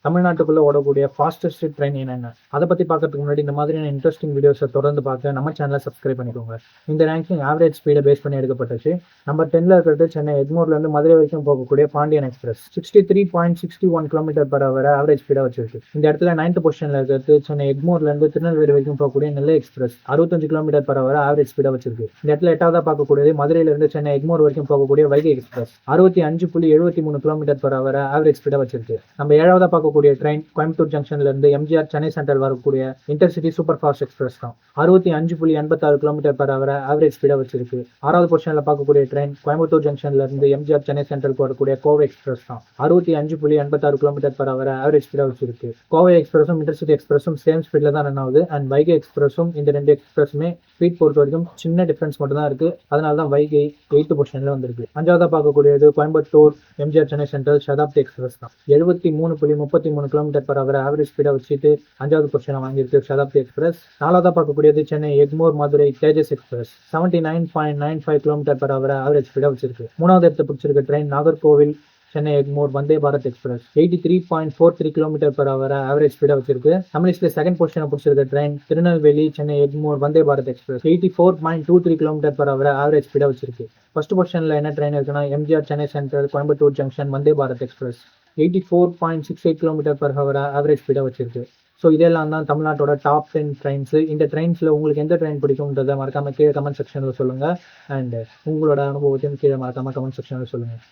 தமிழ்நாட்டுக்குள்ள ஓடக்கூடிய fastest train என்னென்ன அதை பத்தி பார்க்கறதுக்கு முன்னாடி இந்த மாதிரியான இன்ட்ரெஸ்டிங் வீடியோஸை தொடர்ந்து பார்க்க நம்ம சேனலை சப்ஸ்கிரைப் பண்ணிக்கோங்க. இந்த ரேங்கிங் ஆவரேஜ் ஸ்பீடை பேஸ் பண்ணி எடுக்கப்பட்டுச்சு. நம்பர் 10ல இருக்கிறது சென்னை எக்மோர்ல இருந்து மதுரை வரைக்கும் போகக்கூடிய Pandian express 63.61 kilometre per hour average ஸ்பீடா வச்சிருக்கு. இந்த இடத்துல 9th பொசிஷன்ல இருக்கிறது சென்னை எக்மோர்ல இருந்து திருநெல்வேலி வரைக்கும் போகக்கூடிய Nellai express 65 kilometre per hour average ஸ்பீடா வச்சிருக்கு. இந்த இடத்துல 8வது பார்க்கக்கூடியது மதுரையில இருந்து சென்னை எக்மோர் வரைக்கும் போகக்கூடிய Vaigai express 65.73 kilometre per hour average ஸ்பீடா வச்சிருக்கு. நம்ம 7வது பார்க்கக்கூடிய ட்ரெயின் கோயம்புத்தூர் ஜங்ஷன்ல இருந்து எம்ஜிஆர் சென்னை சென்ட்ரல் வரக்கூடிய இன்டர்சிட்டி சூப்பர் ஃபாஸ்ட் எக்ஸ்பிரஸ் தான் 65.86 கிலோமீட்டர் பர் ஹவர் ஆவரேஜ் ஸ்பீடா வச்சிருக்கு. 6வது பொசிஷன்ல பார்க்கக்கூடிய ட்ரெயின் கோயம்புத்தூர் ஜங்ஷன்ல இருந்து எம்ஜிஆர் சென்னை சென்ட்ரல் வரக்கூடிய கோவை எக்ஸ்பிரஸ் தான் 65.86 கிலோமீட்டர் பர் ஹவர் ஆவரேஜ் ஸ்பீடா வச்சிருக்கு. கோவை எக்ஸ்பிரஸும் இன்டர்சிட்டி எக்ஸ்பிரஸும் சேம் ஸ்பீட்ல தான் ரன் ஆகுது. அண்ட் வைகை எக்ஸ்பிரஸும் இந்த ரெண்டு எக்ஸ்பிரஸுமே ஸ்பீட் பொறுத்த வரைக்கும் சின்ன டிஃபரன்ஸ் மட்டும் தான் இருக்கு. அதனால தான் வைகை 8th பொசிஷன்ல வந்திருக்கு. 5வது பார்க்கக்கூடியது கோயம்புத்தூர் எம்ஜிஆர் சென்னை சென்ட்ரல் சதாப்தி எக்ஸ்பிரஸ் தான் 73.33 கிலோமீட்டர் பர் ஹவர் ஆவரேஜ் ஸ்பீடா வச்சுட்டு 5வது பொசிஷனை வாங்கியிருக்கு சதாப்தி எக்ஸ்பிரஸ். 4வது பார்க்கக்கூடியது Chennai Egmore Madurai Tejas express 79.95 kilometre per hour average ஸ்பீடா வச்சிருக்கு. 3வது இடத்தை பிடிச்சிருக்க train Nagercoil Chennai Egmore Vande Bharat express 83.43 kilometre per hour average ஸ்பீடா வச்சிருக்கு. தமிழ்நாட்டில் செகண்ட் பொசிஷனை பிடிச்சிருக்க train Tirunelveli Chennai Egmore Vande Bharat express 84.23 kilometre per hour average ஸ்பீடா வச்சிருக்கு. ஃபர்ஸ்ட் பொசிஷன்ல என்ன ட்ரெயின் இருக்குன்னா MGR Chennai Central Coimbatore Junction Vande Bharat express 84.68 kilometre per hour average ஸ்பீடா வச்சிருக்கு. ஸோ இதெல்லாம் தான் தமிழ்நாட்டோட டாப் 10 ட்ரெயின்ஸ். இந்த ட்ரெயின்ஸில் உங்களுக்கு எந்த ட்ரெயின் பிடிக்கும்ன்றதை மறக்காம கீழே கமெண்ட் செக்ஷனில் சொல்லுங்கள். அண்ட் உங்களோட அனுபவத்தையும் கீழே மறக்காம கமெண்ட் செக்ஷனில் சொல்லுங்கள்.